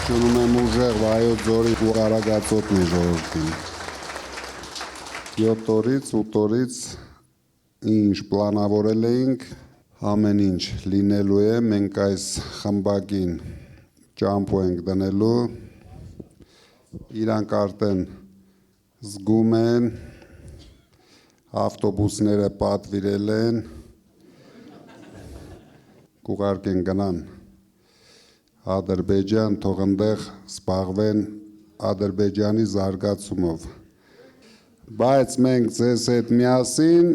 Ողջունում եմ ուժեղ Վայոց ձորի ու Արագածոտնի ժողովրդին։ 7 օրից, 8 օրից ինչ պլանավորել էինք, ամեն ինչ լինելու է, մենք այս խմբակին ճամփու ենք դնելու, իրանք արդեն զգում են, ավտոբուսները պատվիրել են, կուղարկեն գնան Ադրբեջան, թող ընդեղ զբաղվեն Ադրբեջանի զարգացումով։ Բայց մենք ձեզ հետ միասին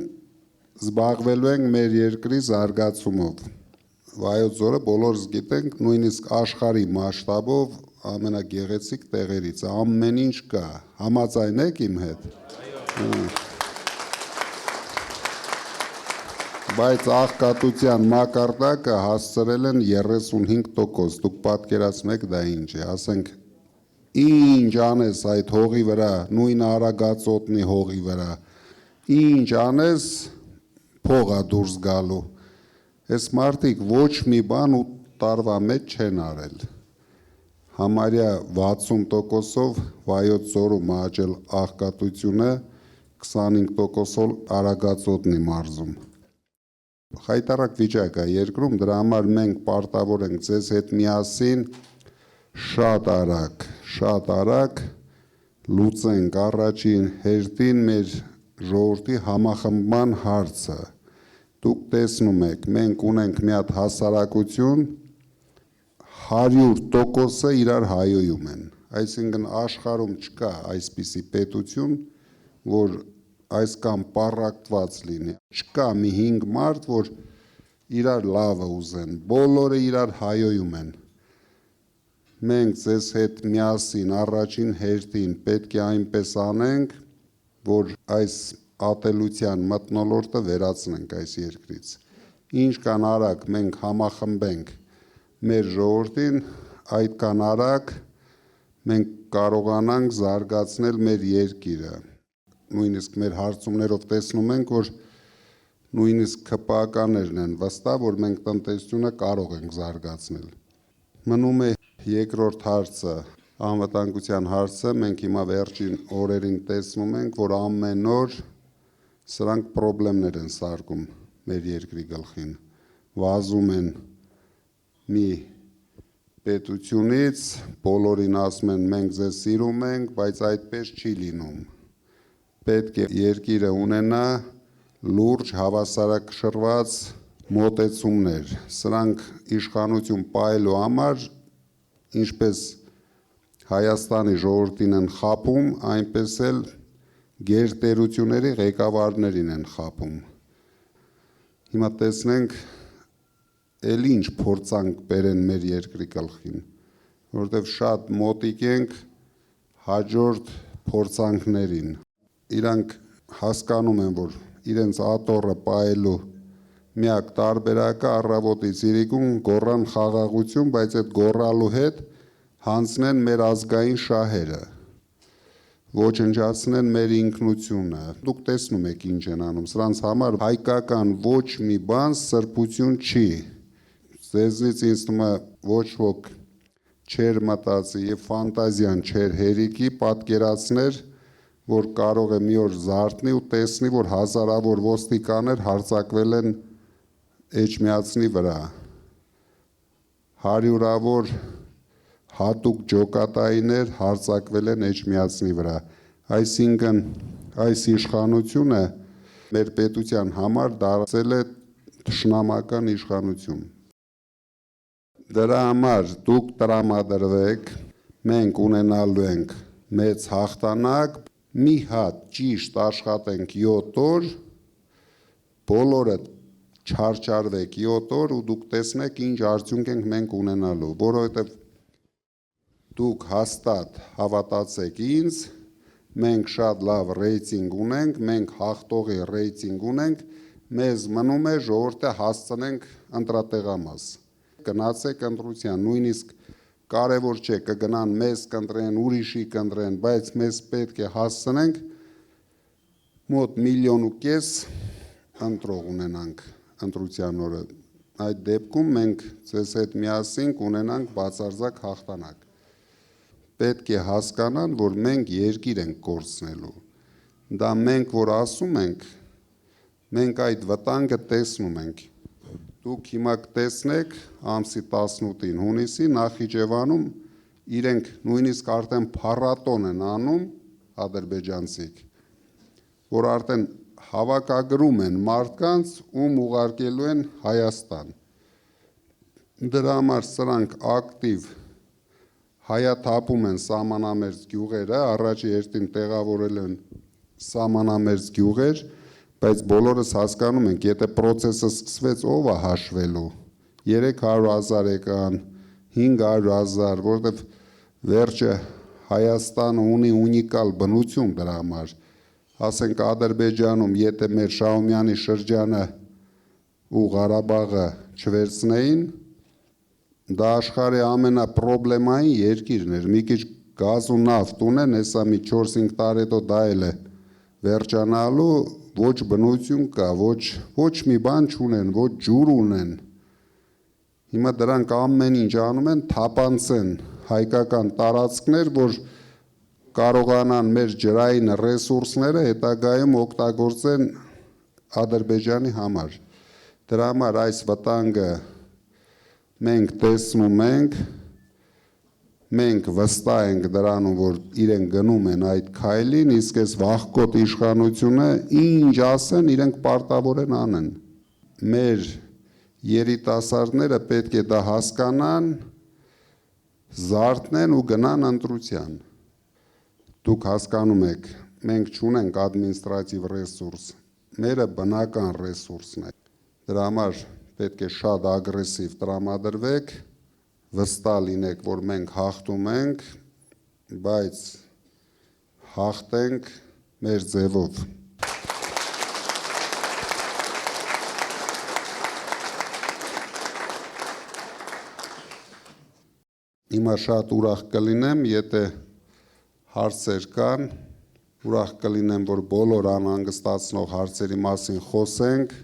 զբաղվելու ենք մեր երկրի զարգացումով։ Վայոց ձորը բոլորս գիտենք, նույնիսկ աշխարհի մասշտաբով ամենագեղեցիկ տեղերից, ամեն ինչ կա, համաձայն եք իմ հետ։ Բայց աղքատության մակարդակը հասցրել են 35%, դուք պատկերացնեք դա ինչ է, ասենք ինչ անես այդ հողի վրա, նույն Արագածոտնի հողի վրա, ինչ անես փողա դուրս գալու, այս մարդիկ ոչ մի բան 8 տարվա մեջ չեն արել, համարյա 60%-ով Վայոց ձորում աճել աղքատությունը, 25%-ով Արագածոտնի մարզում։ Խայտառակ վիճակ է երկրում, դրա համար մենք պարտավոր ենք ձեզ հետ միասին շատ արագ լուծենք առաջին հերթին մեր ժողովրդի համախմբման հարցը։ Դուք տեսնում եք, մենք ունենք մի հատ հասարակություն, 100%-ը իրար հայոյում են, այսինքն աշխարհում չկա այսպիսի պետություն, որ այսքան պառակտված լինի, չկա մի 5 մարդ, որ իրար լավը ուզեն, բոլորը իրար հայոյում են։ Մենք ձեզ հետ միասին առաջին հերթին պետք է այնպես անենք, որ այս ատելության մթնոլորտը վերացնենք այս երկրից։ Ինչքան արագ մենք համախմբենք մեր ժողովրդին, այդքան արագ մենք կարողանանք զարգացնել մեր երկիրը։ Նույնիսկ մեր հարցումներով տեսնում ենք, որ նույնիսկ ԿՊԱ-ներն են վստահ, որ մենք տնտեսությունը կարող ենք զարգացնել։ Մնում է երկրորդ հարցը, անվտանգության հարցը, մենք հիմա վերջին օրերին տեսնում ենք, որ ամեն օր սրանք խնդիրներ են սարքում մեր երկրի գլխին, վազում են մի պետությունից, բոլորին ասում են մենք ձեզ սիրում ենք, բայց այդպես չի լինում։ Պետք է երկիրը ունենա լուրջ հավասարակշռված մոտեցումներ, սրանք իշխանություն պահելու համար, ինչպես Հայաստանի ժողովրդին են խաբում, այնպես էլ գերտերությունների ղեկավարներին են խաբում։ Հիմա տեսնենք, էլ ինչ փորձանք բերեն մեր երկրի գլխին, որովհետև շատ մոտիկ ենք հաջորդ փորձանքներին։ Իրանք հասկանում են, որ իրենց աթոռը պահելու միակ տարբերակը առավոտից իրիկուն գոռան խաղաղություն, բայց այդ գոռալու հետ հանձնեն մեր ազգային շահերը, ոչնչացնեն մեր ինքնությունը։ Դուք տեսնում եք ինչ են անում, սրանց համար հայկական ոչ մի բան սրբություն չի։ Ձեզնից ինձ թվում է ոչ ոք չեր մտածի եւ ֆանտազիան չեր հերիքի պատկերացներ, որ կարող է մի օր զարթնի ու տեսնի, որ հազարավոր ոստիկաններ հարձակվել են Էջմիածնի վրա, հարյուրավոր հատուկ ջոկատայիններ հարձակվել են Էջմիածնի վրա, այսինքն այս իշխանությունը մեր պետության համար դարձել է թշնամական իշխանություն։ Դրա համար դուք տրամադրվեք, մենք ունենալու ենք մեծ հաղթանակ, մի հատ ճիշտ աշխատենք 7 օր, բոլորը չարչարվեք 7 օր ու դուք տեսնեք ինչ արդյունք ենք մենք ունենալու, որովհետև դուք հաստատ հավատացեք ինձ, մենք շատ լավ ռեյտինգ ունենք, մենք հաղթողի ռեյտինգ ունենք, մեզ մնում է ժողովրդը հասցնենք ընտրատեղամաս, գնացեք ընտրության, նույնիսկ կարևոր չէ, կգնան մեզ կընտրեն, ուրիշի կընտրեն, բայց մեզ պետք է հասցնենք մոտ 1,5 միլիոն ընտրող ունենանք ընտրության օրը։ Այդ դեպքում մենք ձեզ հետ միասին կունենանք բացարձակ հաղթանակ։ պետք է հասկանան, որ մենք երկիր ենք կորցնելու։ Դա մենք, որ ասում ենք, մենք այդ վտանգը տեսնում ենք։ Դուք հիմա կտեսնեք ամսի 18-ին հունիսի Նախիջևանում իրենք նույնիսկ արդեն փառատոն են անում ադրբեջանցիք, որ արդեն հավաքագրում են մարդկանց, ում ուղարկելու են Հայաստան։ Դրա համար սրանք ակտիվ հայաթափում են սահմանամերձ գյուղերը, առաջի հերթին տեղավորել են սահմանամերձ գյուղեր, բայց բոլորս հասկանում ենք, եթե պրոցեսը սկսվեց, ով է հաշվելու, 300,000 եկան, 500,000, որտեվ վերջը Հայաստանը ունի ունիկալ բնություն դրա համար, ասենք Ադրբեջանում, եթե մեր Շահումյանի շրջանը ու Ղարաբաղը չվերցնեին, դա աշխարհի ամենապրոբլեմային երկիրն էր, մի քիչ գազ ու նավթ ունեն, հեսա մի 4-5 տարի հետո դա էլ է վերջանալու, ոչ բնություն կա, ոչ մի բան չունեն, ոչ ջուր ունեն։ Հիմա դրանք ամեն ինչ անում են, թափանցեն հայկական տարածքներ, որ կարողանան մեր ջրային ռեսուրսները հետագայում օգտագործեն Ադրբեջանի համար։ Դրա համար այս վտանգը մենք տեսնում ենք, մենք վստահ ենք դրանում, որ իրենք գնում են այդ քայլին, իսկ այս վախկոտ իշխանությունը ինչ ասեն, իրենք պարտավոր են անեն։ Մեր երիտասարդները պետք է դա հասկանան, զարթնեն ու գնան ընտրության։ Դուք հասկանում եք, մենք չունենք ադմինիստրատիվ ռեսուրս, մերը բնական ռեսուրսն է։ Դրա համար պետք է շատ ագրեսիվ տրամադրվեք, վստահ լինեք, որ մենք հաղթում ենք, բայց հաղթենք մեր ձևով։ Հիմա շատ ուրախ կլինեմ, եթե հարցեր կան, ուրախ կլինեմ, որ բոլոր անհանգստացնող հարցերի մասին խոսենք,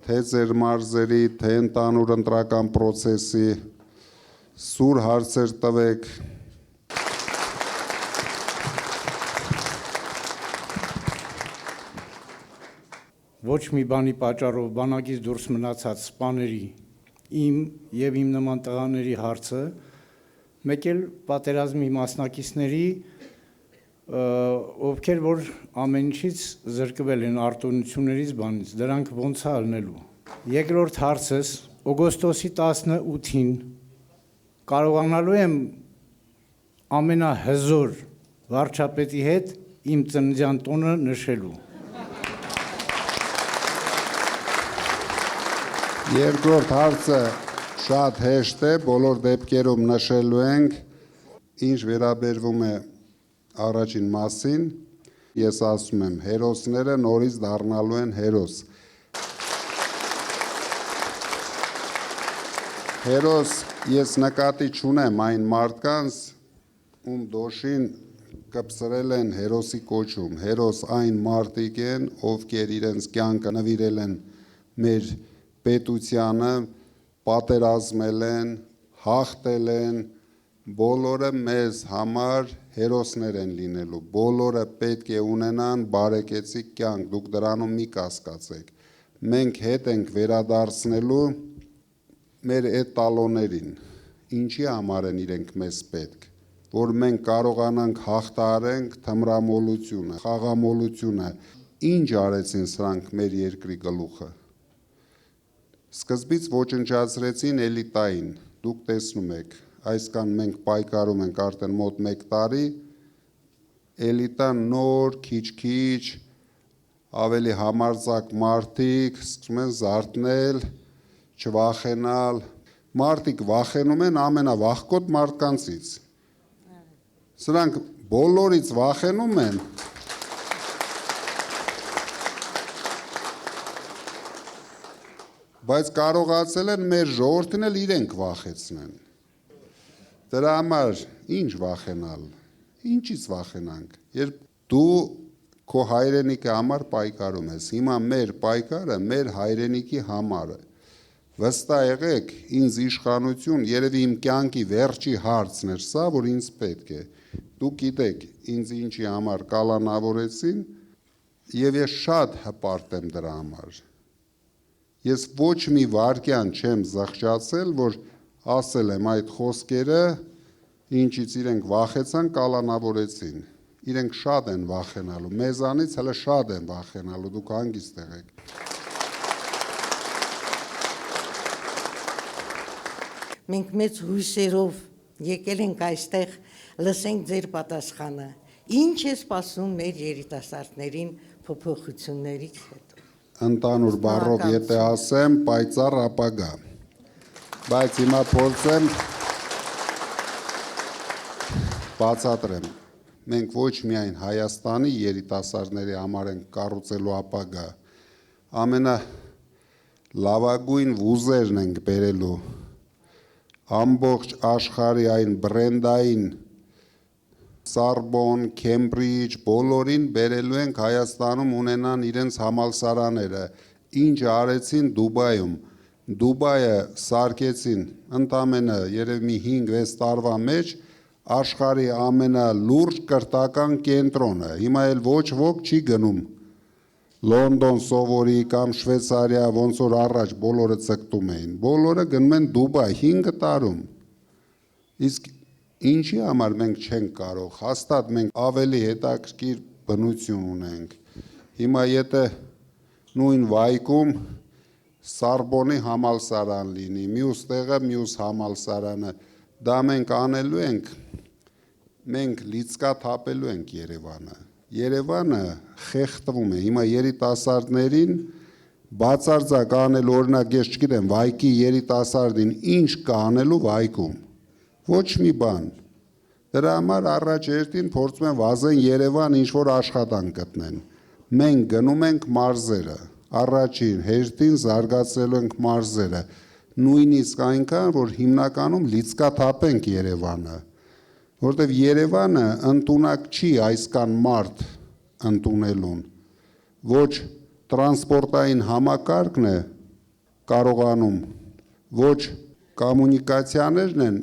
թե ձեր մարզերի, թե ընդհանուր ընտրական պրոցեսի, սուր հարցեր տվեք։ Ոչ մի բանի պատճառով բանակից դուրս մնացած սպաների, իմ եւ իմ նման տղաների հարցը, մեկ էլ պատերազմի մասնակիցների, ովքեր որ ամեն ինչից զրկվել են արտոնություններից բանից, դրանք ոնց է ալնելու։ Երկրորդ հարցս օգոստոսի 18-ին կարողանալու եմ ամենահզոր վարչապետի հետ իմ ծննդյան տոնը նշելու։ Երկրորդ հարցը շատ հեշտ է, բոլոր դեպքերում նշելու ենք, ինչ վերաբերվում է առաջին մասին, ես ասում եմ, հերոսները նորից դառնալու են հերոս։ Հերոս ես նկատի չունեմ այն մարդկանց, ում դոշին կպսրել են հերոսի կոչում, հերոս այն մարդիկ են, ովքեր իրենց կյանքը նվիրել են մեր պետությանը, պատերազմել են, հաղթել են, բոլորը մեզ համար հերոսներ են լինելու, բոլորը պետք է ունենան բարեկեցիկ կյանք, դուք դրանում մի կասկածեք, մենք հետ ենք վերադարձնելու մեր էտալոներին, ինչի համար են իրենք մեզ պետք, որ մենք կարողանանք հաղթահարենք թմրամոլությունը, խաղամոլությունը, ինչ արեցին սրանք մեր երկրի գլուխը, սկզբից ոչնչացրեցին էլիտային, դուք տեսնում եք, այսքան մենք պայքարում ենք արդեն մոտ 1 տարի, էլիտան նոր, քիչ-քիչ, ավելի համարձակ մարդիկ սկսում են զարթնել, չվախենալ, մարդիկ վախենում են ամենավախկոտ մարդկանցից, սրանք բոլորից վախենում են, բայց կարողացել են մեր ժողովրդին էլ իրենք վախեցնեն։ Դրա համար ինչ վախենալ, ինչից վախենանք, երբ դու քո հայրենիքի համար պայքարում ես, հիմա մեր պայքարը մեր հայրենիքի համար է, Վստահ եղեք, ինձ իշխանություն, երևի իմ կյանքի վերջի հարցն էր սա, որ ինձ պետք է։ Դուք գիտեք, ինձ ինչի համար կալանավորեցին, եւ ես շատ հպարտ եմ դրա համար։ Ես ոչ մի վարքյան չեմ զղջացել, որ ասել եմ այդ խոսքերը, ինչից իրենք վախեցան, կալանավորեցին։ Իրենք շատ են վախենալու, մեզանից հələ շատ են վախենալու, դուք հանգիստ եղեք։ Մենք մեծ հույսերով եկել ենք այստեղ, լսենք ձեր պատասխանը։ Ինչ է սպասում մեր երիտասարդներին փոփոխություններից հետո։ Ընդանուր բառով եթե ասեմ, պայծառ ապագա։ Բայց հիմա փորձեմ բացատրեմ։ Մենք ոչ միայն Հայաստանի երիտասարդների համար ենք կառուցելու ապագա, ամենալավագույն վուզերն ենք բերելու, ամբողջ աշխարհի այն բրենդային Սարբոն, Քեմբրիջ, բոլորին բերելու ենք Հայաստանում ունենան իրենց համալսարանները, ինչ արեցին Դուբայում։ Դուբայը սարքեցին ընդամենը երևի մի 5-6 տարվա մեջ աշխարհի ամենալուրջ կրթական կենտրոնը։ Հիմա էլ ոչ ոք չի գնում Լոնդոն սովորի կամ Շվեյցարիա, ոնց որ առաջ բոլորը ցկտում էին։ Բոլորը գնում են Դուբայ 5 տարում։ Իսկ ինչի համար մենք չենք կարող, հաստատ մենք ավելի հետաքրքիր բնություն ունենք։ Հիմա եթե նույն վայքում Սարբոնի համալսարան լինի, մյուս տեղը մյուս համալսարանը, դա մենք անելու ենք, մենք լիցկա թափելու ենք Երևանը։ Երևանը խեղդվում է, հիմա երիտասարդներին բացարձակ անել, օրինակ ես չգիտեմ, վայքի երիտասարդին ինչ կա անելու վայքում, ոչ մի բան։ Դրա համար առաջ երթին փորձում են վազեն Երևան ինչ-որ աշխատանք գտնեն։ Մենք գնում ենք մարզերը, առաջին հերթին զարգացրելու ենք մարզերը, նույնիսկ այնքան, որ հիմնականում լիցկաթափենք Երևանը, որտեվ Երևանը ընդունակ չի այսքան մարդ ընդունելուն, ոչ տրանսպորտային համակարգն է կարողանում, ոչ կոմունիկացիաներն են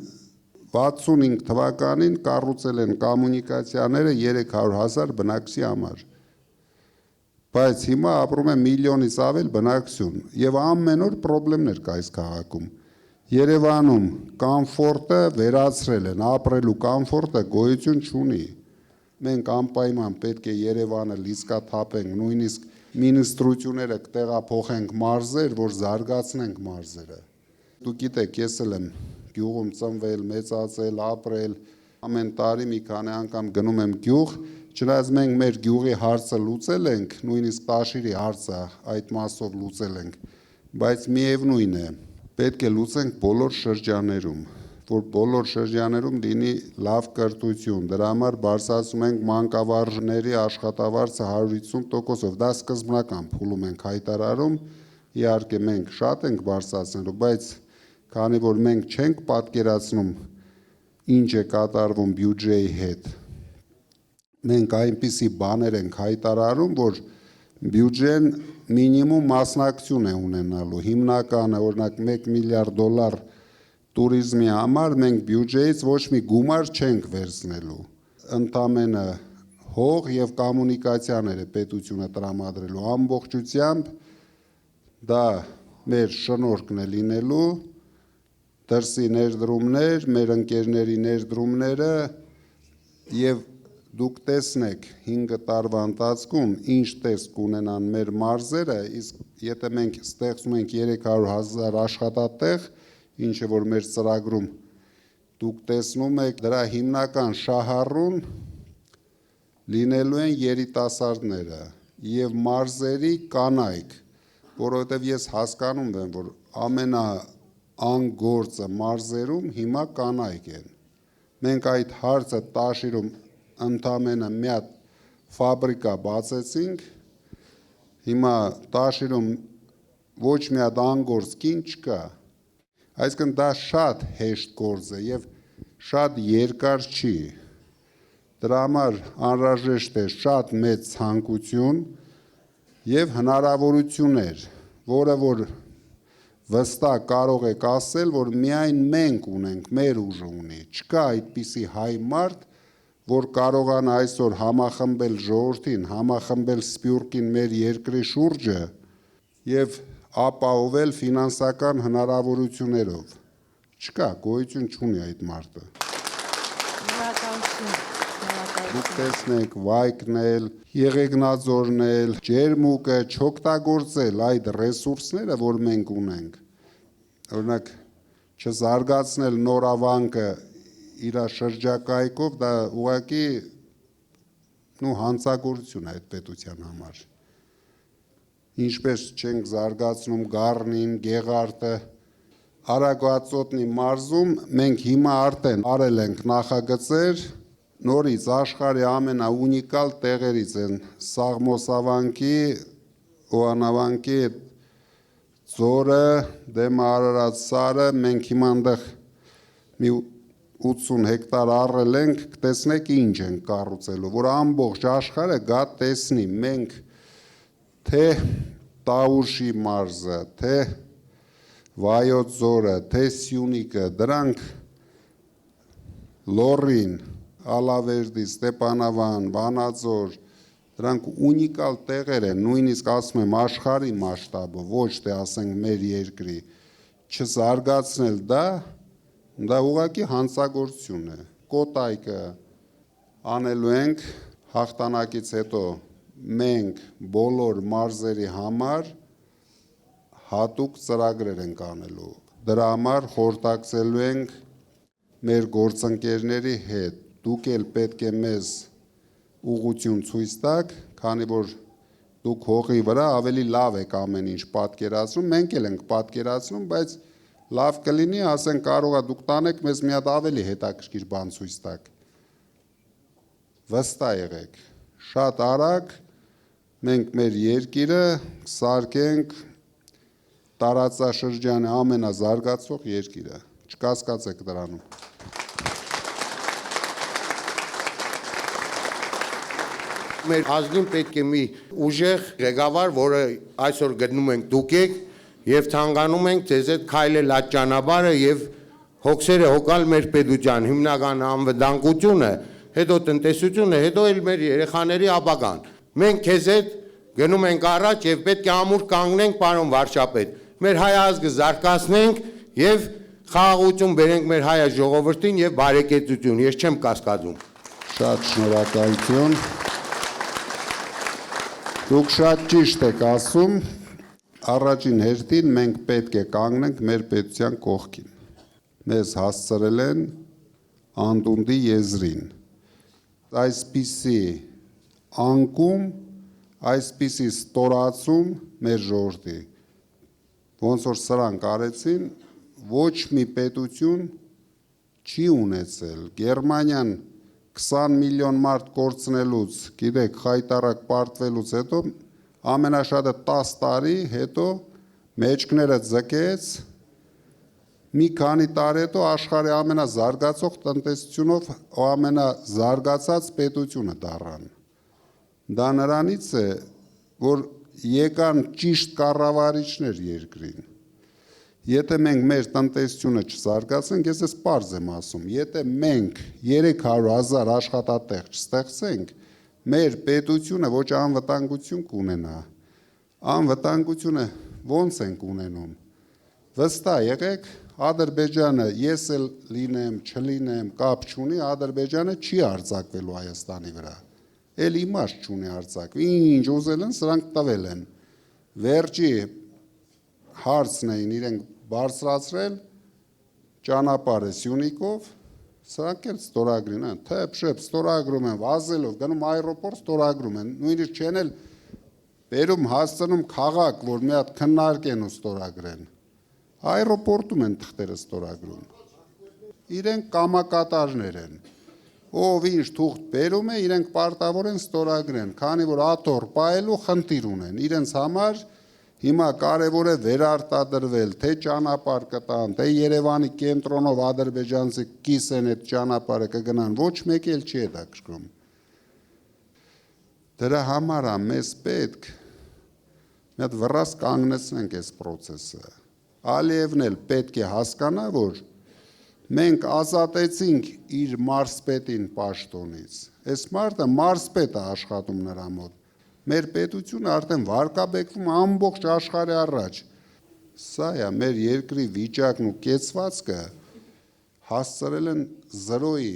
65 թվականին կառուցել են կոմունիկացիաները 300,000 բնակչի համար, բայց հիմա ապրում է միլիոնից ավել բնակչություն եւ ամեն օր խնդիրներ կա այս քաղաքում։ Երևանում կոմֆորտը վերացրել են, ապրելու կոմֆորտը գոյություն չունի։ Մենք անպայման պետք է Երևանը լիցկաթափենք, նույնիսկ մինիստրությունները կտեղափոխենք մարզեր, որ զարգացնենք մարզերը։ Դուք գիտեք, ես էլ եմ գյուղում ծնվել, մեծացել, ապրել, ամեն տարի մի քանի անգամ գնում եմ գյուղ, չնայած մենք մեր գյուղի հարցը լուծել ենք, նույնիսկ Տաշիրի հարցը այդ մասով լուծել ենք, բայց միևնույն է, պետք է լուծենք բոլոր շրջաներում, որ բոլոր շրջաներում լինի լավ կրթություն, դրա համար բարձրացնում ենք մանկավարժների աշխատավարձը 150%-ով, դա սկզբնական փուլում ենք հայտարարում, իհարկե մենք շատ ենք բարձրացնելու, բայց քանի որ մենք չենք պատկերացնում ինչ է կատարվում բյուջեի հետ, մենք այնպիսի բաներ ենք հայտարարում, որ բյուջեն մինիմում մասնակցություն է ունենալու, հիմնականը օրինակ $1 միլիարդ տուրիզմի համար մենք բյուջեից ոչ մի գումար չենք վերցնելու, ընդամենը հող եւ կոմունիկացիաներ է պետությունը տրամադրելու, ամբողջությամբ դա մեր շնորհքն է լինելու, դրսի ներդրումներ, մեր ընկերների ներդրումները եւ դուք տեսնեք 5 տարվա ընթացքում ինչ տեսք ունենան մեր մարզերը, իսկ եթե մենք ստեղծում ենք 300,000 աշխատատեղ, ինչը որ մեր ծրագրում դուք տեսնում եք, դրա հիմնական շահառուն լինելու են երիտասարդները եւ մարզերի կանայք, որովհետեւ ես հասկանում եմ, որ ամենաանգործը մարզերում հիմա կանայք են։ Մենք այդ հարցը Տաշիրում ընդամենը մի հատ ֆաբրիկա բացեցինք, հիմա Տաշիրում ոչ մի հատ անգործ կին չկա, այսինքն դա շատ հեշտ գործ է եւ շատ երկար չի, դրա համար անհրաժեշտ է շատ մեծ ցանկություն եւ հնարավորություններ, որը որ վստահ կարող եք ասել, որ միայն մենք ունենք, մեր ուժը ունի, չկա այդպիսի հայ մարդ, որ կարողանա այսօր համախմբել ժողովրդին, համախմբել սփյուռքին մեր երկրի շուրջը եւ ապահովել ֆինանսական հնարավորություններով։ Չկա, գոյություն չունի այդ մարդը։ Դուք տեսնեք Վայկնել, Եղեգնաձորնել, Ջերմուկը չօգտագործել այդ ռեսուրսները, որ մենք ունենք։ Օրինակ, չզարգացնել Նորավանքը իր շրջակայքով, դա ուղղակի հանցագործություն է այդ պետության համար։ Ինչպես չենք զարգացնում Գառնին, Գեղարդը, Արագածոտնի մարզում մենք հիմա արդեն արել ենք նախագծեր, նորից աշխարհի ամենաունիկալ տեղերից են Սաղմոսավանքի, Օանավանքի ձորը, Դեմը Արարած սարը, մենք հիմա այնտեղ մի 80 հեկտար առել ենք, տեսնեք ինչ ենք կառուցելու, որ ամբողջ աշխարհը գա տեսնի, մենք թե Տաուշի մարզը, թե Վայոց ձորը, թե Սյունիքը, դրանք Լոռին, Ալավերդի, Ստեփանավան, Վանաձոր, դրանք ունիկալ տեղեր են, նույնիսկ ասում եմ աշխարհի մասշտաբով, ոչ թե ասենք մեր երկրի, չզարգացնել դա ուղղակի հանցագործություն է։ Կոտայքը անելու ենք հաղթանակից հետո մենք բոլոր մարզերի համար հատուկ ծրագրեր ենք անելու։ Դրա համար խորհրդակցելու ենք մեր գործընկերների հետ։ Դուք էլ պետք է մեզ ուղղություն ցույց տաք, քանի որ դուք հողի վրա ավելի լավ եք ամեն ինչ պատկերացնում, մենք էլ ենք պատկերացնում, բայց լավ կլինի, ասենք կարող է դուք տանեք մեզ մի հատ ավելի հետաքրքիր բան ցույց տաք։ Վստահ եղեք, շատ արագ մենք մեր երկիրը սարքենք տարածաշրջանի ամենազարգացող երկիրը, չկասկածեք դրանում։ Մեր ազգին պետք է մի ուժեղ ղեկավար, որը այսօր գտնում ենք դուք եք եւ թանկանում ենք ձեզ հետ քայլել այդ ճանապարհը եւ հոգսերը հոգալ մեր պետության հիմնական անվտանգությունը, հետո տնտեսությունը, հետո էլ մեր երեխաների ապագան։ Մենք քեզ հետ գնում ենք առաջ եւ պետք է ամուր կանգնենք, պարոն վարչապետ։ Մեր հայ ազգը զարգացնենք եւ խաղաղություն բերենք մեր հայ ժողովրդին եւ բարեկեցություն։ Ես չեմ կասկածում։ Շատ շնորհակալություն։ Դուք շատ ճիշտ եք ասում, առաջին հերթին մենք պետք է կանգնենք մեր պետության կողքին։ Մեզ հասցրել են անդունդի եզրին։ Այսպիսի անկում, այսպիսի ստորացում մեր ժողովրդի, ոնց որ սրանք արեցին, ոչ մի պետություն չի ունեցել։ Գերմանիան 20 միլիոն մարդ կորցնելուց, գիտեք, խայտարակ պարտվելուց հետո ամենաշատը 10 տարի հետո մեջքները ձգեց, մի քանի տարի հետո աշխարհի ամենազարգացող տնտեսությունով ամենազարգացած պետությունը դառան։ Դա նրանից է, որ եկան ճիշտ կառավարիչներ երկրին։ Եթե մենք մեր տնտեսությունը չզարգացնենք, ես էս պարզ եմ ասում, եթե մենք 300,000 աշխատատեղ չստեղծենք, մեր պետությունը ոչ անվտանգություն կունենա։ Անվտանգությունը ոնց ենք ունենում։ Վստահ եղեք, Ադրբեջանը ես էլ լինեմ, չլինեմ, կապ չունի, Ադրբեջանը չի արձակվելու Հայաստանի վրա։ Էլ իմաստ չունի արձակվի, ինչ ուզել են, սրանք տվել են։ Վերջի հարցն էին իրենք բարձրացրել ճանապարհը Սյունիքով, սրանք էլ ստորագրին են, թեփ-շեփ ստորագրում են, վազելով գնում այրոպորտ ստորագրում են, նույնիսկ չեն էլ բերում հասցնում քաղաք, որ մի հատ քննարկեն ու ստորագրեն։ Այրոպորտում են թղթերը ստորագրում։ Իրենք կամակատարներ են։ Ով ինչ թուղթ բերում է, իրենք պարտավոր են ստորագրեն, քանի որ աթոռ պահելու խնդիր ունեն։ Իրենց համար հիմա կարևոր է վերարտադրվել, թե ճանապարհ կտան, թե Երևանի կենտրոնով ադրբեջանցի կիսեն այդ ճանապարհը կգնան, ոչ մեկ էլ չի հետաքրքրում։ Դրա համար է մեզ պետք մի հատ վռած կանգնեցնենք այս process-ը։ Ալիևն էլ պետք է հասկանա, որ մենք ազատեցինք իր մարզպետին պաշտոնից։ Այս մարդը մարզպետ է աշխատում նրա մոտ։ Մեր պետությունը արդեն վարկաբեկվում ամբողջ աշխարհի առաջ։ Սա է մեր երկրի վիճակն ու կեցվածքը հասցրել են 0-ի։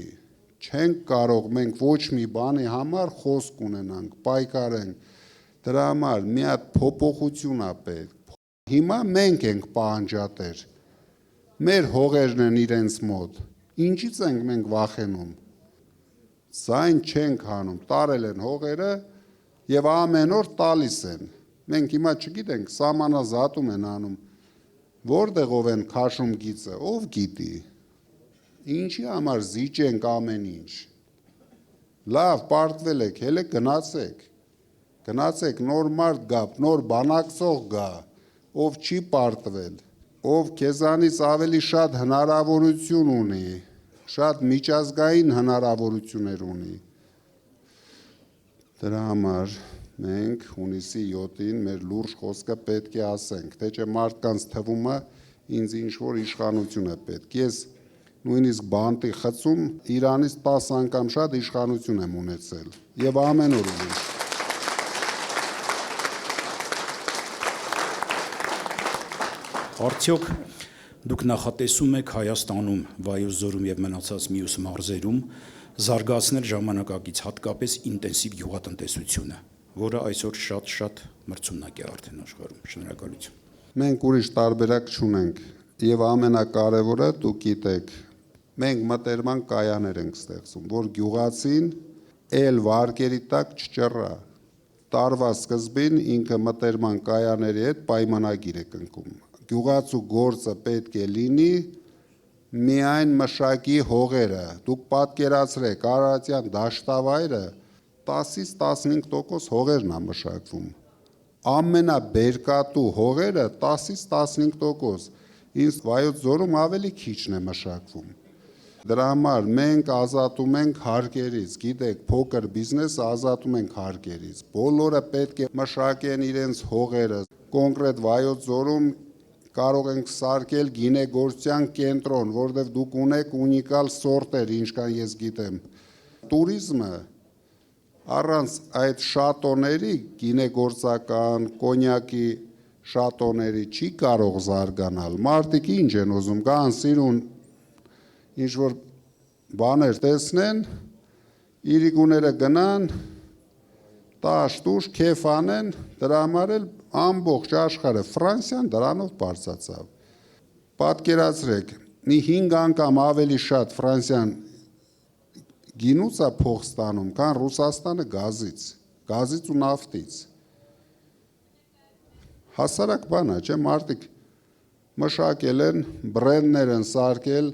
Չենք կարող մենք ոչ մի բանի համար խոսք ունենանք, պայքարենք։ Դրա համար մի հատ փոփոխություն է պետք։ Հիմա մենք ենք պահանջատեր։ Մեր հողերն են իրենց մոտ։ Ինչից ենք մենք վախենում։ Ձայն չենք հանում, տարել են հողերը եւ ամեն օր տալիս են։ Մենք հիմա չգիտենք, սահմանազատում են անում։ Որտեղով են քաշում գիծը, ով գիտի։ Ինչի համար զիջենք ամեն ինչ։ Լավ, պարտվել եք, հələ գնացեք։ Գնացեք, նոր մարդ գա, նոր բանակցող գա, ով չի պարտվել, ով քեզանից ավելի շատ հնարավորություն ունի, շատ միջազգային հնարավորություններ ունի։ Դրա համար մենք հունիսի 7-ին մեր լուրջ խոսքը պետք է ասենք, թե չէ մարդկանց թվում է ինձ ինչ-որ իշխանություն է պետք։ Ես նույնիսկ բանտի խցում Իրանից 10 անգամ շատ իշխանություն եմ ունեցել եւ ամեն օր ունեմ։ Արդյոք դուք նախատեսում եք Հայաստանում, Վայոց ձորում եւ մնացած մյուս մարզերում զարգացնել ժամանակակից հատկապես ինտենսիվ գյուղատնտեսությունը, որը այսօր շատ մրցունակ է արդեն աշխարհում։ Շնորհակալություն։ Մենք ուրիշ տարբերակ չունենք եւ ամենակարևորը դուք գիտեք, մենք մտերման կայաներ ենք ստեղծում, որ գյուղացին էլ վարկերի տակ չճռա։ Տարվա սկզբին ինքը մտերման կայաների հետ պայմանագիր է կնքում։ Գյուղացու գործը պետք է լինի միայն մշակի հողերը։ Դուք պատկերացրեք, Արարատյան դաշտավայրը 10-ից 15% հողերն է մշակվում։ Ամենաբերկատու հողերը 10-ից 15%։ Ինձ Վայոց ձորում ավելի քիչն է մշակվում։ Դրա համար մենք ազատում ենք հարկերից, գիտեք, փոքր բիզնեսը ազատում ենք հարկերից։ Բոլորը պետք է մշակեն իրենց հողերը։ Կոնկրետ Վայոց ձորում կարող ենք սարքել գինեգործության կենտրոն, որտեղ դուք ունեք ունիկալ սորտեր, ինչքան ես գիտեմ։ Տուրիզմը առանց այդ շատոների, գինեգործական, կոնյակի շատոների չի կարող զարգանալ։ Մարդիկ ինչ են ուզում, գան սիրուն ինչ-որ բաներ տեսնեն, իրիկուները գնան, տաշ-տուշ, քեֆ անեն, դրա համար էլ ամբողջ աշխարհը Ֆրանսիան դրանով բարձրացավ։ Պատկերացրեք, մի 5 անգամ ավելի շատ Ֆրանսիան գինուց է փող ստանում, քան Ռուսաստանը գազից ու նավթից։ Հասարակ բան է, չէ՞, մարդիկ մշակել են, բրենդներ են սարքել,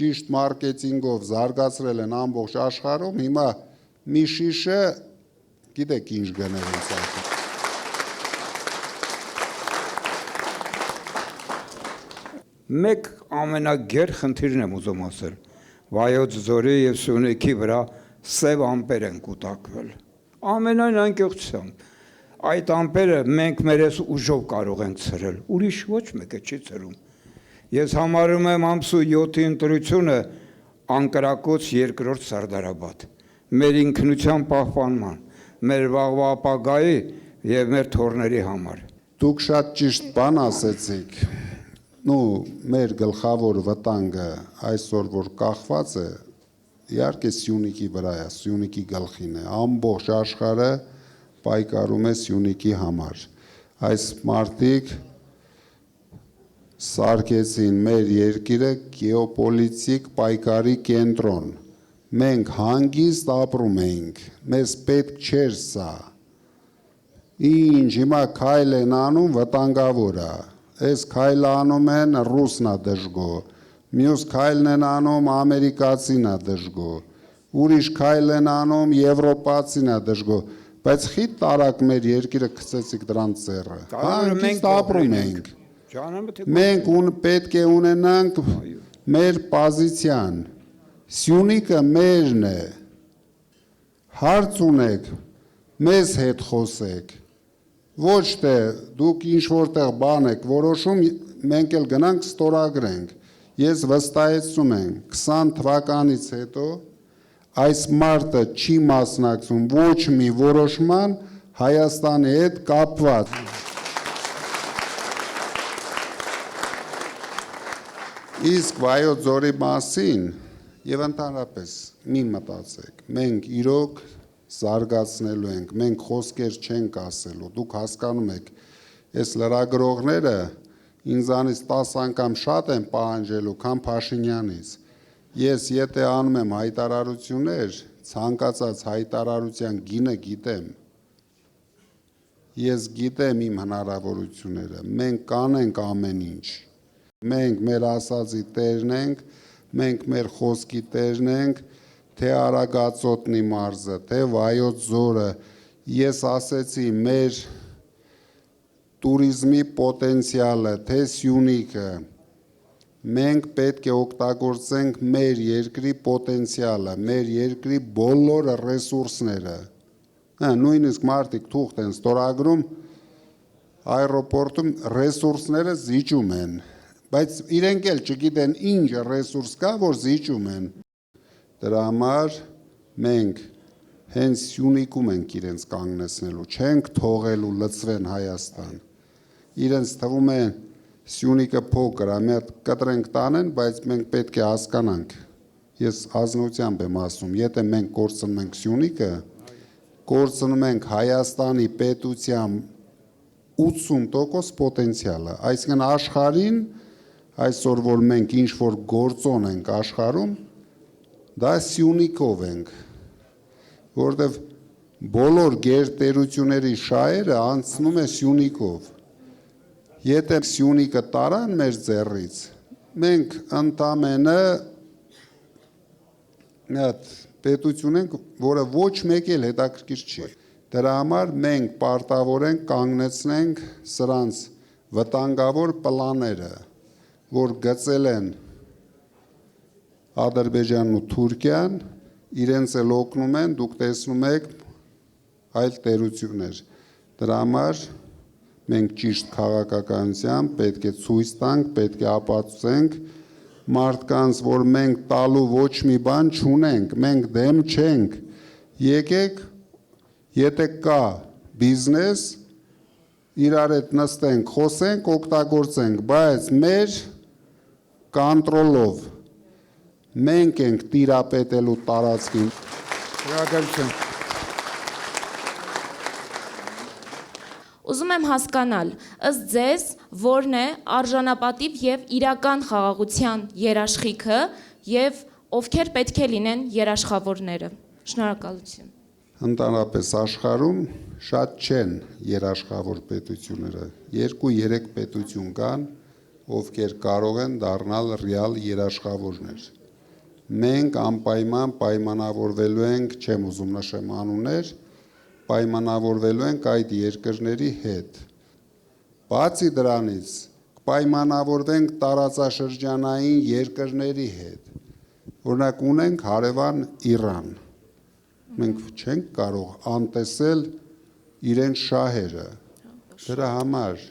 ճիշտ մարքեթինգով զարգացրել են ամբողջ աշխարհում, հիմա մի շիշը գիտեք ինչ գներ են սարքել։ Մեկ ամենագեր խնդիրն եմ ուզում ասել, Վայոց ձորի եւ Սյունիքի վրա սև ամպեր են կուտակվել։ Ամենայն անկեղծությամբ այդ ամպերը մենք մերես ուժով կարող ենք ցրել, ուրիշ ոչ մեկը չի ցրում։ Ես համարում եմ ամսու 7-ի ընտրությունը անկրակոց երկրորդ Սարդարաբադ, մեր ինքնության պահպանման, մեր վաղվա ապագայի եւ մեր թորների համար։ Դուք շատ ճիշտ բան ասեցիք։ Մեր գլխավոր վտանգը այսօր որ կախված է, իհարկե Սյունիքի վրա է, Սյունիքի գլխին է, ամբողջ աշխարհը պայքարում է Սյունիքի համար։ Այս մարդիկ սարքեցին մեր երկիրը գեոպոլիտիկ պայքարի կենտրոն։ Մենք հանգիստ ապրում էինք, մեզ պետք չէր սա։ Ինչ հիմա քայլ են անում, վտանգավոր է։ Այս քայլը անում են ռուսնա դժգո, մյուս քայլն են անում ամերիկացին է դժգո, ուրիշ քայլ են անում եվրոպացին է դժգո, բայց խիտ տարակ մեր երկիրը գցեցիք դրանց ձեռը։ Հանգիստ ապրում ենք։ Մենք պետք է ունենանք մեր պոզիցիան։ Սյունիքը մերն է։ Հարց ունեք, մեզ հետ խոսեք։ Ոչ թե դուք ինչ որտեղ բան եք որոշում, մենք էլ գնանք ստորագրենք։ Ես վստահեցնում եմ 20 թվականից հետո այս մարտը չի մասնակցում ոչ մի որոշման Հայաստանի հետ կապված։ Իսկ Վայոց ձորի մասին եւ ընդհանրապես մի մտածեք, մենք իրոք զարգացնելու ենք, մենք խոսքեր չենք ասելու, դուք հասկանում եք, այս լրագրողները ինձանից 10 անգամ շատ են պահանջելու, քան Փաշինյանից։ Ես եթե անում եմ հայտարարություններ, ցանկացած հայտարարության գինը գիտեմ։ Ես գիտեմ իմ հնարավորությունները, մենք կանենք ամեն ինչ։ Մենք մեր ասածի տերն ենք, մենք մեր խոսքի տերն ենք, թե Արագածոտնի մարզը, թե Վայոց ձորը, ես ասեցի մեր տուրիզմի պոտենցիալը, թե Սյունիքը, մենք պետք է օգտագործենք մեր երկրի պոտենցիալը, մեր երկրի բոլոր ռեսուրսները, նույնիսկ մարդիկ թուղթ են ստորագրում, այռոպորտում ռեսուրսները զիջում են, բայց իրենք էլ չգիտեն ինչ ռեսուրս կա, որ զիջում են, դրա համար մենք հենց Սյունիքում ենք իրենց կանգնեցնելու, չենք թողելու լծվեն Հայաստան, իրենց թվում է Սյունիքը փոքր, մի հատ կտրենք տանեն, բայց մենք պետք է հասկանանք, ես ազնությամբ եմ ասում, եթե մենք կորցնում ենք Սյունիքը, կորցնում ենք Հայաստանի պետության 80% պոտենցիալը, այսինքն աշխարհին այսօր որ մենք ինչ որ գործոն ենք աշխարհում, դա Սյունիքով ենք, որտեվ բոլոր գերտերությունների շահերը անցնում է Սյունիքով։ Եթե Սյունիքը տարան մեր ձեռից, մենք ընդամենը պետություն ենք, որը ոչ մեկ էլ հետաքրքիր չի։ Դրա համար մենք պարտավոր ենք կանգնեցնենք սրանց վտանգավոր պլանները, որ գծել են Ադրբեջանն ու Թուրքիան, իրենց էլ օգնում են, դուք տեսնում եք այլ տերություններ։ Դրա համար մենք ճիշտ քաղաքականությամբ պետք է ցույց տանք, պետք է ապացուցենք մարդկանց, որ մենք տալու ոչ մի բան չունենք, մենք դեմ չենք։ Եկեք, եթե կա բիզնես, իրար հետ նստենք, խոսենք, օգտագործենք, բայց մեր կոնտրոլով մենք ենք տիրապետելու տարածքին։ Շնորհակալություն։ Ուզում եմ հասկանալ, ըստ ձեզ, որն է արժանապատիվ եւ իրական խաղաղության երաշխիքը եւ ովքեր պետք է լինեն երաշխավորները։ Շնորհակալություն։ Ընդհանրապես աշխարհում շատ չեն երաշխավոր պետությունները, 2-3 պետություն կան, ովքեր կարող են դառնալ ռեալ երաշխավորներ։ Մենք անպայման պայմանավորվելու ենք, չեմ ուզում նշեմ անուններ, պայմանավորվելու ենք այդ երկրների հետ։ Բացի դրանից, պայմանավորվենք տարածաշրջանային երկրների հետ։ Օրինակ ունենք հարևան Իրան։ Մենք չենք կարող անտեսել իրենց շահերը։ Դրա համար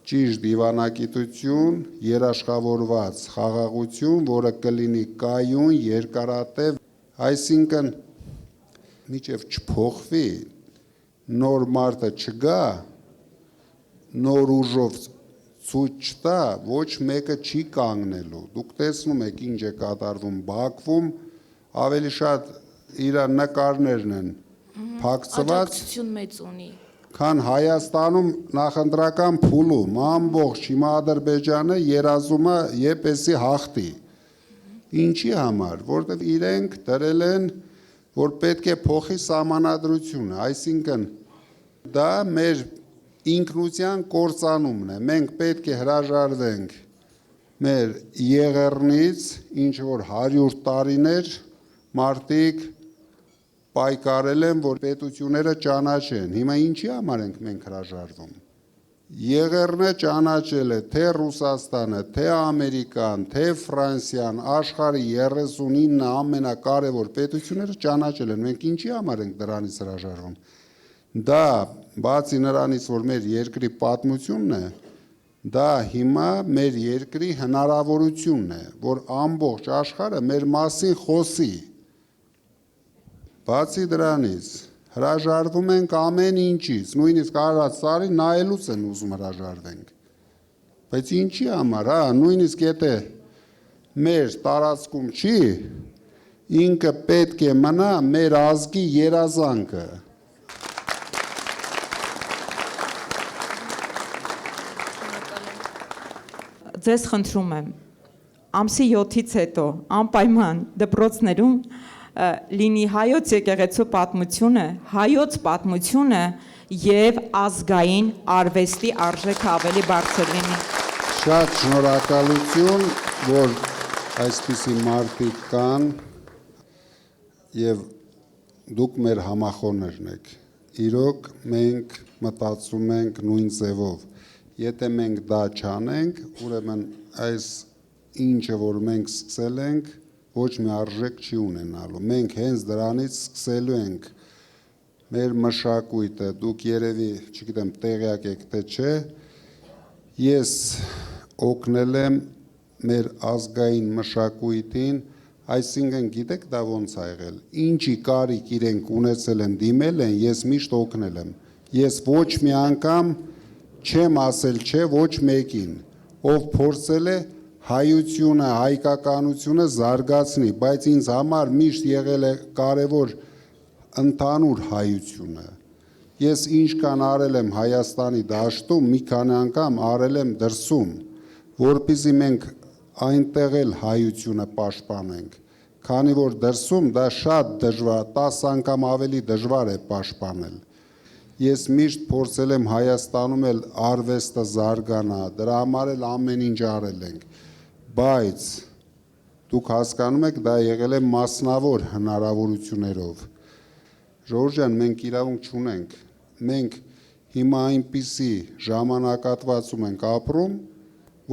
ճիշտ դիվանագիտություն, երաշխավորված խաղաղություն, որը կլինի կայուն, երկարատև, այսինքն մինչև չփոխվի, նոր մարդը չգա, նոր ուժով ցույց չտա, ոչ մեկը չի կանգնելու։ Դուք տեսնում եք ինչ է կատարվում Բաքվում, ավելի շատ իր նկարներն են փակցված, Աջակցություն մեծ ունի։ քան Հայաստանում նախընտրական փուլում ամբողջ հիմա Ադրբեջանը երազում է եպեսի հաղթի։ Ինչի համար, որտեղ իրենք դրել են, որ պետք է փոխի սահմանադրությունը, այսինքն դա մեր ինքնության կործանումն է, մենք պետք է հրաժարվենք մեր եղեռնից, ինչ որ 100 տարիներ մարդիկ պայքարել են, որ պետությունները ճանաչեն, հիմա ինչի համար ենք մենք հրաժարվում։ Եղեռնը ճանաչել է թե Ռուսաստանը, թե Ամերիկան, թե Ֆրանսիան, աշխարհի 39 ամենակարևոր պետությունները ճանաչել են, մենք ինչի համար ենք դրանից հրաժարվում։ Դա բացի նրանից, որ մեր երկրի պատմությունն է, դա հիմա մեր երկրի հնարավորությունն է, որ ամբողջ աշխարհը մեր մասին խոսի։ Բացի դրանից հրաժարվում ենք ամեն ինչից, նույնիսկ արած սարի նայելուց են ուզում հրաժարվենք։ Բայց ինչի համար, նույնիսկ եթե մեր տարածքում չի, ինքը պետք է մնա մեր ազգի երազանքը։ Ձեզ խնդրում եմ, ամսի 7-ից հետո անպայման դպրոցներում լինի հայոց եկեղեցու պատմությունը, հայոց պատմությունը եւ ազգային արվեստի արժեքը ավելի բարձր լինի։ Շատ շնորհակալություն, որ այսպիսի մարդիկ կան եւ դուք մեր համախոհներն եք։ Իրոք մենք մտածում ենք նույն ձևով։ Եթե մենք դա չանենք, ուրեմն այս ինչը, որ մենք սկսել ենք, ոչ մի արժեք չի ունենալու։ Մենք հենց դրանից սկսելու ենք մեր մշակույթը, դուք երևի, չգիտեմ, տեղյակ եք թե չէ, ես օգնել եմ մեր ազգային մշակույթին, այսինքն գիտեք դա ոնց ա եղել, ինչի կարիք իրենք ունեցել են, դիմել են, ես միշտ օգնել եմ։ Ես ոչ մի անգամ չեմ ասել չէ ոչ մեկին, ով փորձել է հայությունը, հայկականությունը զարգացնի, բայց ինձ համար միշտ եղել է կարևոր ընդհանուր հայությունը։ Ես ինչքան արել եմ Հայաստանի դաշտում, մի քանի անգամ արել եմ դրսում, որպեսզի մենք այնտեղ էլ հայությունը պաշտպանենք, քանի որ դրսում դա շատ դժվար, 10 անգամ ավելի դժվար է պաշտպանել։ Ես միշտ փորձել եմ Հայաստանում էլ արվեստը զարգանա, դրա համար էլ ամեն ինչ արել ենք, բայց դուք հասկանում եք, դա եղել է մասնավոր հնարավորություններով։ Ժողովուրդ ջան, մենք իրավունք չունենք, մենք հիմա այնպիսի ժամանակատվածում ենք ապրում,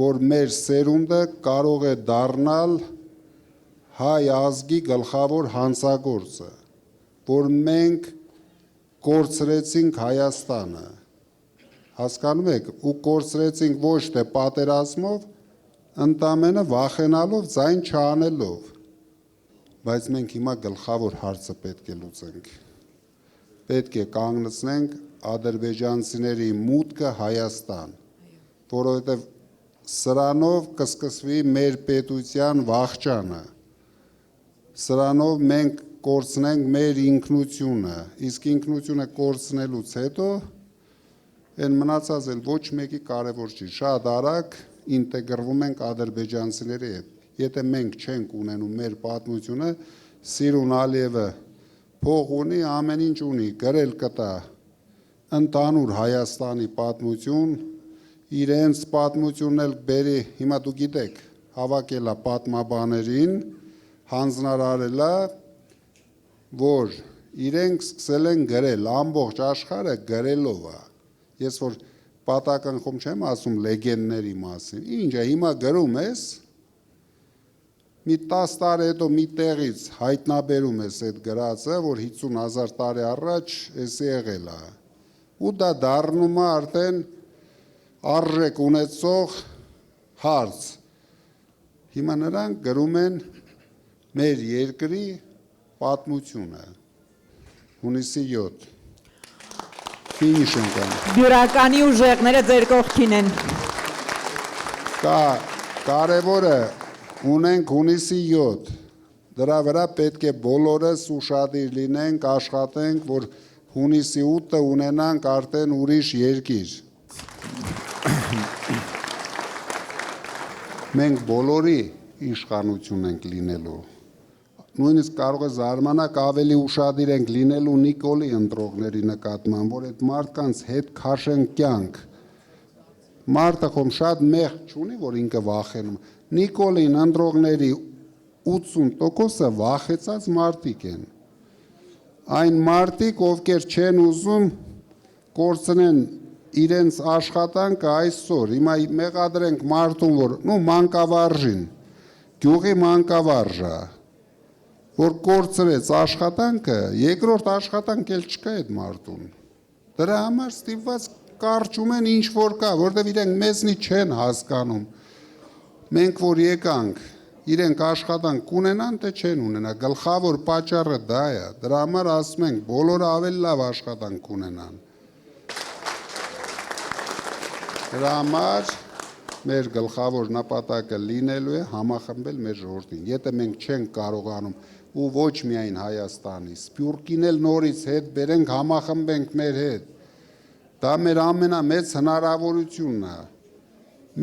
որ մեր սերունդը կարող է դառնալ հայ ազգի գլխավոր հանցագործը, որ մենք կորցրեցինք Հայաստանը, հասկանում եք, ու կորցրեցինք ոչ թե պատերազմով, ընդամենը վախենալով, ձայն չանելով, բայց մենք հիմա գլխավոր հարցը պետք է լուծենք, պետք է կանգնեցնենք ադրբեջանցիների մուտքը Հայաստան, որովհետև սրանով կսկսվի մեր պետության վախճանը, սրանով մենք կորցնենք մեր ինքնությունը, իսկ ինքնությունը կորցնելուց հետո այն մնացած էլ ոչ մեկի կարևոր չի, շատ արագ ինտեգրվում ենք ադրբեջանցիների հետ։ Եթե մենք չենք ունենում մեր պատմությունը, Սիրուն Ալիևը փող ունի, ամեն ինչ ունի, գրել կտա ընդհանուր Հայաստանի պատմություն, իրենց պատմությունն էլ բերի, հիմա դու գիտեք, հավաքելա պատմաբաներին, հանձնարարելա, որ իրենք սկսել են գրել, ամբողջ աշխարհը գրելով է։ Ես որ պատականքում չեմ ասում լեգենդների մասին, ինչ է, հիմա գրում ես, մի 10 տարի հետո մի տեղից հայտնաբերում ես այդ գրածը, որ 50,000 տարի առաջ էսի եղել է։ Ու դա դառնում է արդեն արժեք ունեցող հարց։ Հիմա նրանք գրում են մեր երկրի պատմությունը, հունիսի 7, ֆինիշ ենք անում։ Բյուրականի ուժեղները ձեր կողքին են։ Կարևորը ունենք հունիսի 7, դրա վրա պետք է բոլորս ուշադիր լինենք, աշխատենք, որ հունիսի 8-ը ունենանք արդեն ուրիշ երկիր։ Մենք բոլորի իշխանություն ենք լինելու։ Նույնիսկ կարող է զարմանաք ավելի ուշադիր ենք լինելու Նիկոլի ընտրողների նկատմամբ, որ այդ մարդկանց հետ քաշեն կյանք։ Մարդը խոմ շատ մեղք չունի, որ ինքը վախենում։ Նիկոլին ընտրողների 80%-ը վախեցած մարդիկ են։ Այն մարդիկ, ովքեր չեն ուզում կորցնեն իրենց աշխատանքը այսօր, հիմա մեղադրենք մարդուն, որ մանկավարժին, գյուղի մանկավարժը, որ կորցրեց աշխատանքը, երկրորդ աշխատանք էլ չկա այդ մարդուն։ Դրա համար ստիպված կարճում են ինչ որ կա, որտեղ իրենք մեզնից չեն հասկանում։ Մենք որ եկանք, իրենք աշխատանք կունենան, թե չեն ունենա։ Գլխավոր պատճառը դա է։ Դրա համար ասում ենք, բոլորը ավելի լավ աշխատանք կունենան։ Դրա համար մեր գլխավոր նպատակը լինելու է համախմբել մեր ժողովրդին։ Եթե մենք չենք կարողանում ու ոչ միայն Հայաստանի, Սփյուռքին էլ նորից հետ բերենք, համախմբենք մեր հետ։ Դա մեր ամենամեծ հնարավորությունն է։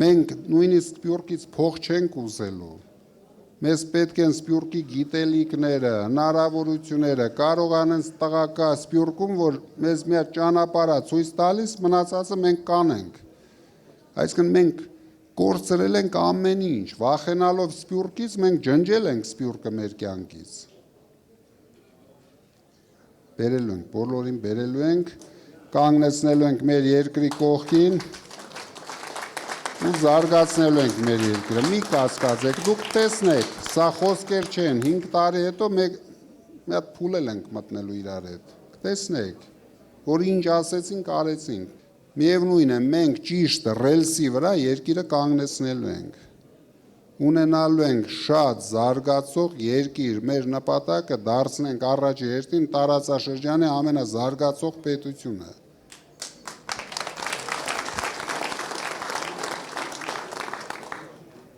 Մենք նույնիսկ Սփյուռքից փող չենք ուզելու։ Մեզ պետք են Սփյուռքի գիտելիքները, հնարավորությունները, կարողանեն տղակա Սփյուռքում, որ մեզ մի հատ ճանապարհ ցույց տալիս, մնացածը մենք կանենք։ Այսինքն մենք կորցրել ենք ամեն ինչ, վախենալով Սփյուռքից մենք ջնջել ենք Սփյուռքը մեր կյանքից։ Բերելու ենք, բոլորին բերելու ենք, կանգնեցնելու ենք մեր երկրի կողքին ու զարգացնելու ենք մեր երկրը։ Մի կասկածեք, դուք տեսնեք, սա խոսքեր չեն, 5 տարի հետո մենք մի հատ փուլել ենք մտնելու իրար հետ։ Տեսնեք, որ ինչ ասեցինք, արեցինք։ Միևնույն է, մենք ճիշտ ռելսի վրա երկիրը կանգնեցնելու ենք։ Ունենալու ենք շատ զարգացող երկիր, մեր նպատակը դարձնենք առաջի հերթին տարածաշրջանի ամենազարգացող պետությունը։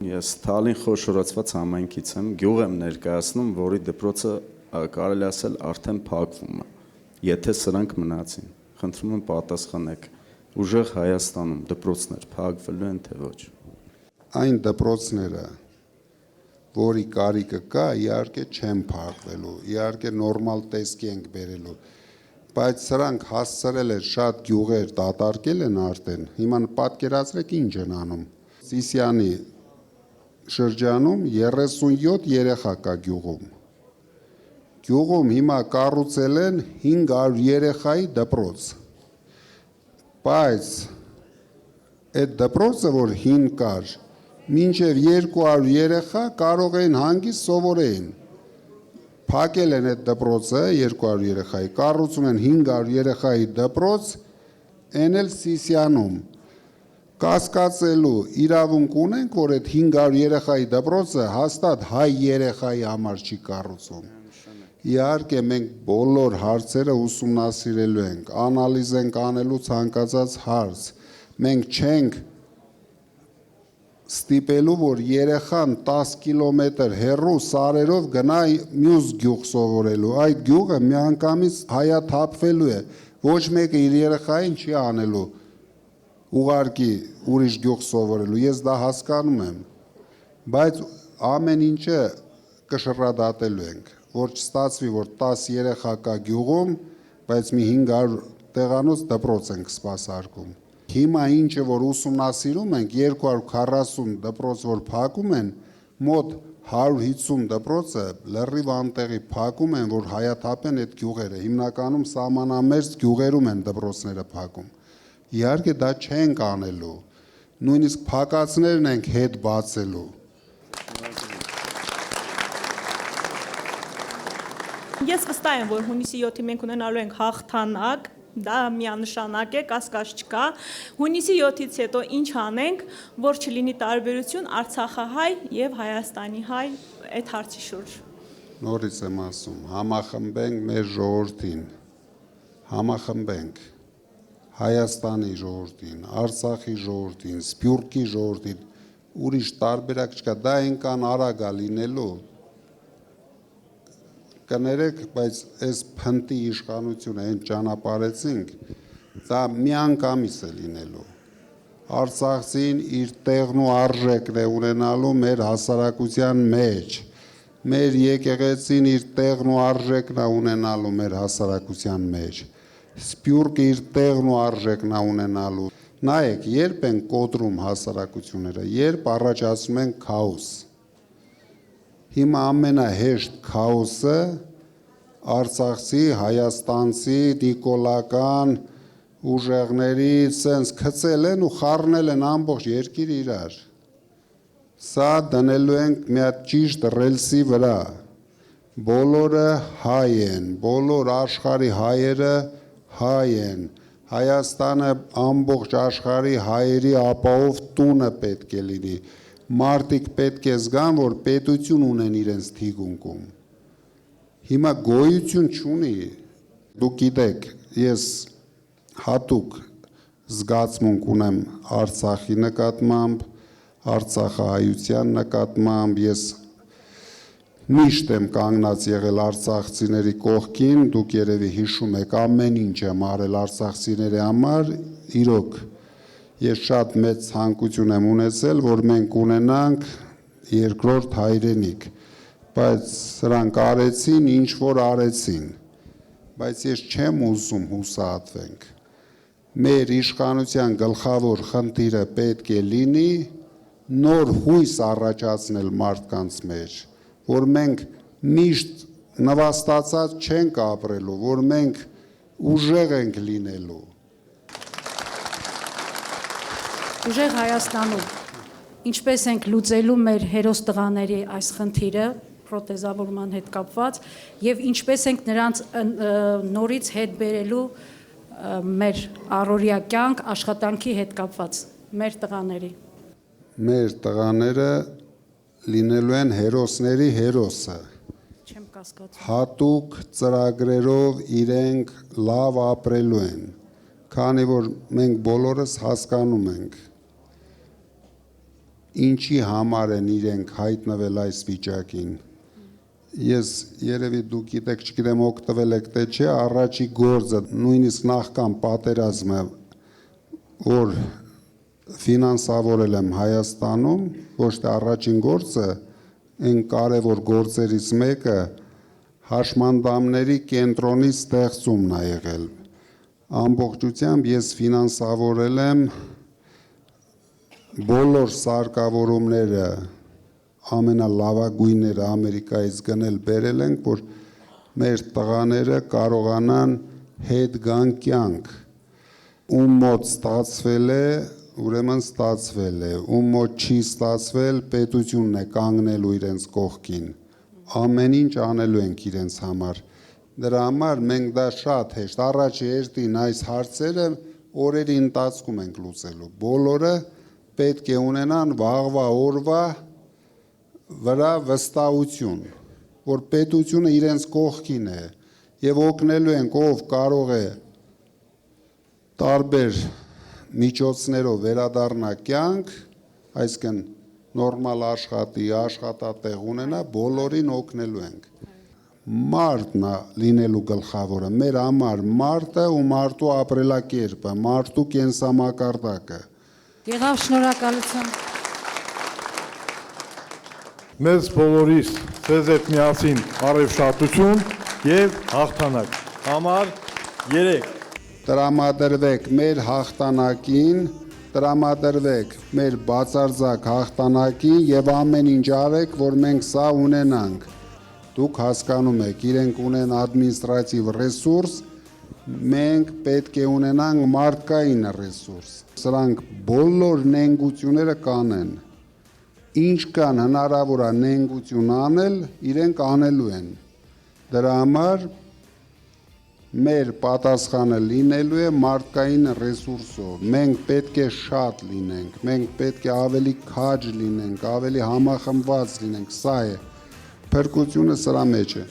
Ես Թալին խոշորացված համայնքից եմ, գյուղ եմ ներկայացնում, որի դպրոցը կարելի ասել արդեն փակվում է։ Եթե սրանք մնացին, խնդրում եմ պատասխանեք, ուժեղ Հայաստանում դպրոցներ փակվելու են թե ոչ։ Այն դպրոցները, որի կարիքը կա, իհարկե չեն փակվելու, իհարկե նորմալ տեսքի ենք բերելու, բայց սրանք հասցրել են շատ գյուղեր դատարկել են արդեն, հիմա պատկերացրեք ինչ են անում։ Սիսիանի շրջանում 37 երեխա կա գյուղում։ Գյուղում հիմա կառուցել են 500 երեխայի դպրոց։ Բայց այդ դպրոցը, որ հին կար, մինչև 200 երեխա կարող էին հանգիստ սովորեին։ Փակել են այդ դպրոցը 200 երեխայի, կառուցում են 500 երեխայի դպրոց, այն էլ Սիսիանում։ Կասկածելու իրավունք ունենք, որ այդ 500 երեխայի դպրոցը հաստատ հայ երեխայի համար չի կառուցում։ Իհարկե մենք բոլոր հարցերը ուսումնասիրելու ենք, անալիզ ենք անելու ցանկացած հարց։ Մենք չենք ստիպելու, որ երեխան 10 կիլոմետր հեռու սարերով գնա մյուս գյուղ սովորելու։ Այդ գյուղը միանգամից հայաթափվելու է։ Ոչ մեկը իր երեխային չի անելու ուղարկի ուրիշ գյուղ սովորելու, ես դա հասկանում եմ, բայց ամեն ինչը կշռադատելու ենք, որ չստացվի, որ 10 երեխա կա գյուղում, բայց մի 500 տեղանոց դպրոց ենք սպասարկում։ Հիմա ինչը, որ ուսումնասիրում ենք, 240 դպրոց, որ փակում են, մոտ 150 դպրոցը լրիվ անտեղի փակում են, որ հայաթափեն այդ գյուղերը, հիմնականում սահմանամերձ գյուղերում են դպրոցները փակում։ Իհարկե դա չենք անելու, նույնիսկ փակածներն ենք հետ բացելու։ Ես վստահ եմ, որ հունիսի 7-ին մենք ունենալու ենք հաղթանակ, դա միանշանակ է, կասկած չկա։ Հունիսի 7-ից հետո ինչ անենք, որ չլինի տարբերություն Արցախահայ եւ Հայաստանի հայ այդ հարցի շուրջ։ Նորից եմ ասում, համախմբենք մեր ժողովրդին, համախմբենք Հայաստանի ժողովրդին, Արցախի ժողովրդին, Սփյուռքի ժողովրդին, ուրիշ տարբերակ չկա, դա այնքան արագ է լինելու։ Կներեք, բայց այս փնտի իշխանությունը այն ճանապարհեցինք, դա միանգամից է լինելու։ Արցախցին իր տեղն ու արժեքն է ունենալու մեր հասարակության մեջ։ Մեր եկեղեցին իր տեղն ու արժեքն է ունենալու մեր հասարակության մեջ։ Սփյուռքը իր տեղն ու արժեքն է ունենալու։ Նայեք, երբ են կոտրում հասարակությունները, երբ առաջացնում են քաոս։ Հիմա ամենահեշտ քաոսը արցախցի, հայաստանցի, նիկոլական ուժեղների սենց գցել են ու խառնել են ամբողջ երկիրը իրար։ Սա դնելու ենք մի հատ ճիշտ ռելսի վրա։ Բոլորը հայ են, բոլոր աշխարհի հայերը հայ են, Հայաստանը ամբողջ աշխարհի հայերի ապահով տունը պետք է լինի։ Մարդիկ պետք է զգան, որ պետություն ունեն իրենց թիկունքում։ Հիմա գոյություն չունի։ Դուք գիտեք, ես հատուկ զգացմունք ունեմ Արցախի նկատմամբ, արցախահայության նկատմամբ, ես միշտ եմ կանգնած եղել արցախցիների կողքին, դուք երևի հիշում եք, ամեն ինչ եմ արել արցախցիների համար, իրոք ես շատ մեծ ցանկություն եմ ունեցել, որ մենք ունենանք երկրորդ հայրենիք, բայց սրանք արեցին, ինչ որ արեցին, բայց ես չեմ ուզում հուսահատվենք։ Մեր իշխանության գլխավոր խնդիրը պետք է լինի նոր հույս առաջացնել մարդկանց մեջ, որ մենք միշտ նվաստացած չենք ապրելու, որ մենք ուժեղ ենք լինելու։ Ուժեղ Հայաստանում ինչպես ենք լուծելու մեր հերոս տղաների այս խնդիրը պրոթեզավորման հետ կապված եւ ինչպես ենք նրանց նորից հետ բերելու մեր առօրյա կյանք աշխատանքի հետ կապված մեր տղաների։ Մեր տղաները լինելու են հերոսների հերոսը։ Չեմ կասկածում։ Հատուկ ծրագրերով իրենք լավ ապրելու են, քանի որ մենք բոլորս հասկանում ենք, ինչի համար են իրենք հայտնվել այս վիճակին։ Ես երևի դուք գիտեք, չգիտեմ օգտվել եք թե չէ, առաջի գործը, նույնիսկ նախքան պատերազմը, որ ֆինանսավորել եմ Հայաստանում, ոչ թե առաջին գործը, այն կարևոր գործերից մեկը հաշմանդամների կենտրոնի ստեղծումն է եղել։ Ամբողջությամբ ես ֆինանսավորել եմ բոլոր սարքավորումները, ամենալավագույնները Ամերիկայից գնել բերել ենք, որ մեր տղաները կարողանան հետ գան կյանք։ Ում մոտ ստացվել է, ուրեմն ստացվել է, ում մոտ չի ստացվել, պետությունն է կանգնելու իրենց կողքին, ամեն ինչ անելու ենք իրենց համար։ Դրա համար մենք դա շատ հեշտ, առաջի հերթին այս հարցերը օրերի ընթացքում ենք լուծելու, բոլորը պետք է ունենան վաղվա օրվա վրա վստահություն, որ պետությունը իրենց կողքին է եւ օգնելու ենք, ով կարող է տարբեր միջոցներով վերադառնա կյանք, այսինքն նորմալ աշխատի, աշխատատեղ ունենա, բոլորին օգնելու ենք։ Մարդն է լինելու գլխավորը, մեր համար մարդը ու մարդու ապրելակերպը, մարդու կենսամակարդակը։ Եղավ, շնորհակալություն։ Մեզ բոլորիս ձեզ հետ միասին առևշատություն եւ հաղթանակ։ Համար 3 Տրամադրվեք մեր հաղթանակին, տրամադրվեք մեր բացարձակ հաղթանակին եւ ամեն ինչ արեք, որ մենք սա ունենանք։ Դուք հասկանում եք, իրենք ունեն ադմինիստրատիվ ռեսուրս, մենք պետք է ունենանք մարդկային ռեսուրս։ Սրանք բոլոր նենգությունները կանեն։ Ինչքան հնարավոր է նենգություն անել, իրենք անելու են։ Դրա համար մեր պատասխանը լինելու է մարդկային ռեսուրսով։ Մենք պետք է շատ լինենք, մենք պետք է ավելի քաջ լինենք, ավելի համախմբված լինենք, սա է։ Փրկությունը սրա մեջ է։